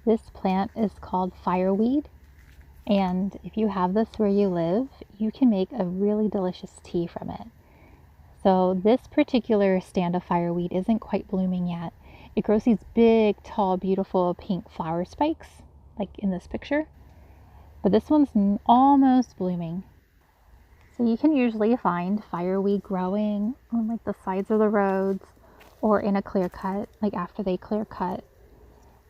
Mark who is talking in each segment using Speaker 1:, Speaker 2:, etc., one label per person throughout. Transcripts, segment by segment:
Speaker 1: This plant is called fireweed, and if you have this where you live, you can make a really delicious tea from it. So this particular stand of fireweed isn't quite blooming yet. It grows these big, tall, beautiful pink flower spikes, like in this picture. But this one's almost blooming. So you can usually find fireweed growing on like the sides of the roads or in a clear cut, like after they clear cut.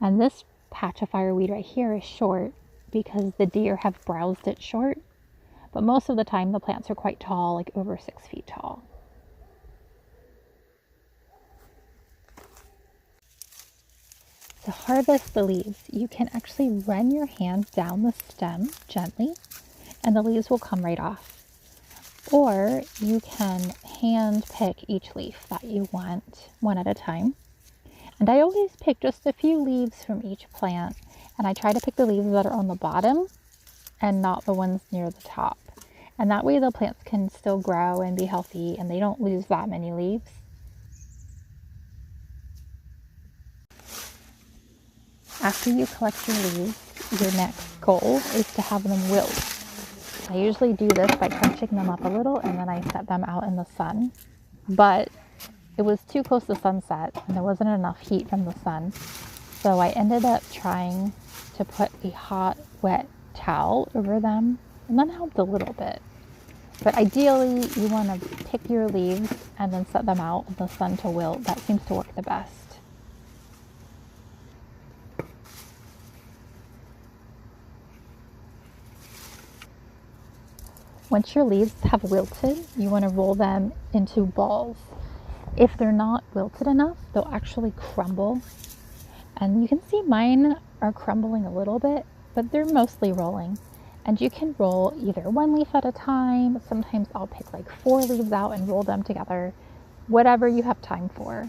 Speaker 1: And this patch of fireweed right here is short because the deer have browsed it short. But most of the time the plants are quite tall, like over 6 feet tall. To harvest the leaves, you can actually run your hand down the stem gently and the leaves will come right off. Or you can hand pick each leaf that you want one at a time. And I always pick just a few leaves from each plant, and I try to pick the leaves that are on the bottom and not the ones near the top. And that way the plants can still grow and be healthy and they don't lose that many leaves. After you collect your leaves, your next goal is to have them wilt. I usually do this by crunching them up a little and then I set them out in the sun. But it was too close to sunset and there wasn't enough heat from the sun. So I ended up trying to put a hot, wet towel over them, and that helped a little bit. But ideally, you want to pick your leaves and then set them out in the sun to wilt. That seems to work the best. Once your leaves have wilted, you want to roll them into balls. If they're not wilted enough, they'll actually crumble. And you can see mine are crumbling a little bit, but they're mostly rolling. And you can roll either one leaf at a time. Sometimes I'll pick like 4 leaves out and roll them together, whatever you have time for.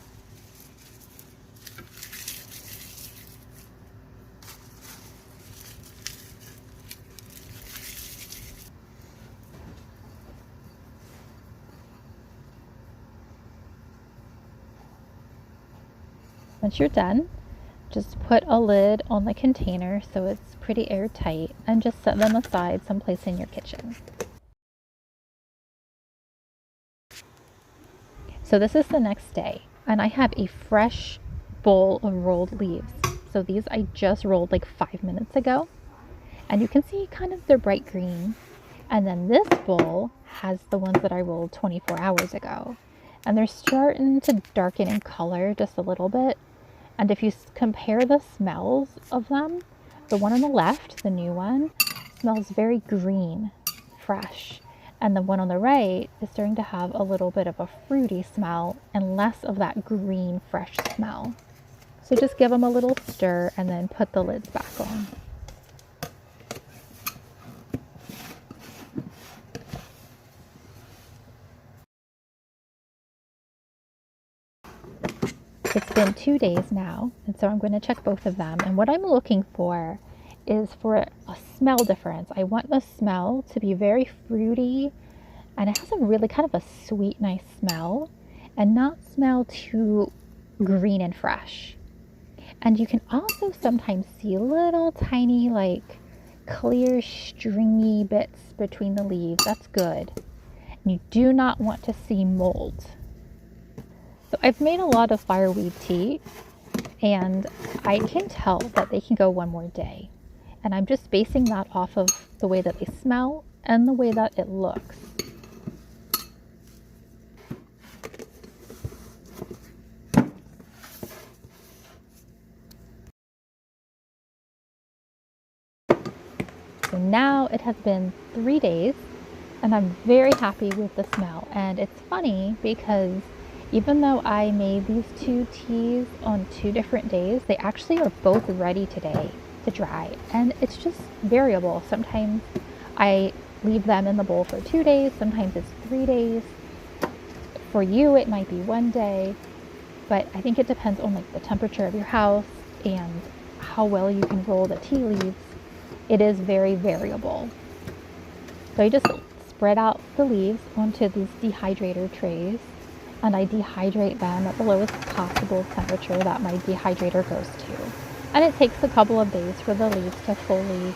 Speaker 1: Once you're done, just put a lid on the container so it's pretty airtight and just set them aside someplace in your kitchen. So this is the next day and I have a fresh bowl of rolled leaves. So these I just rolled like 5 minutes ago and you can see kind of they're bright green. And then this bowl has the ones that I rolled 24 hours ago and they're starting to darken in color just a little bit. And if you compare the smells of them, the one on the left, the new one, smells very green, fresh. And the one on the right is starting to have a little bit of a fruity smell and less of that green, fresh smell. So just give them a little stir and then put the lids back on. It's been 2 days now, and so I'm going to check both of them. And what I'm looking for is for a smell difference. I want the smell to be very fruity, and it has a really kind of a sweet, nice smell, and not smell too green and fresh. And you can also sometimes see little tiny, like clear, stringy bits between the leaves. That's good. And you do not want to see mold. So I've made a lot of fireweed tea and I can tell that they can go one more day. And I'm just basing that off of the way that they smell and the way that it looks. So now it has been 3 days and I'm very happy with the smell. And it's funny because even though I made these 2 teas on 2 different days, they actually are both ready today to dry. And it's just variable. Sometimes I leave them in the bowl for 2 days, sometimes it's 3 days. For you, it might be 1 day, but I think it depends on like the temperature of your house and how well you can roll the tea leaves. It is very variable. So I just spread out the leaves onto these dehydrator trays and I dehydrate them at the lowest possible temperature that my dehydrator goes to. And it takes a couple of days for the leaves to fully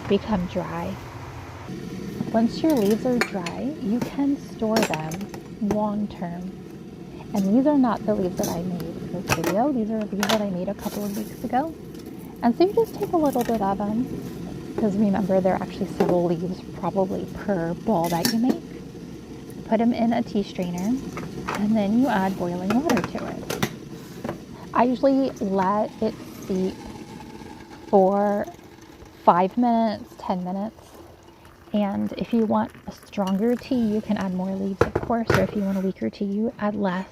Speaker 1: become dry. Once your leaves are dry, you can store them long term. And these are not the leaves that I made for this video. These are leaves that I made a couple of weeks ago. And so you just take a little bit of them, because remember, there are actually several leaves probably per ball that you make. Put them in a tea strainer, and then you add boiling water to it. I usually let it steep for 5 minutes, 10 minutes. And if you want a stronger tea, you can add more leaves, of course, or if you want a weaker tea, you add less.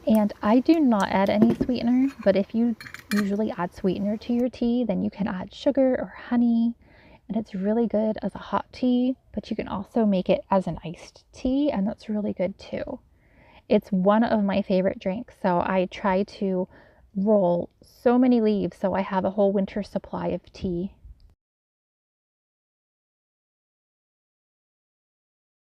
Speaker 1: And I do not add any sweetener, but if you usually add sweetener to your tea, then you can add sugar or honey. And it's really good as a hot tea, but you can also make it as an iced tea, and that's really good too. It's one of my favorite drinks, so I try to roll so many leaves so I have a whole winter supply of tea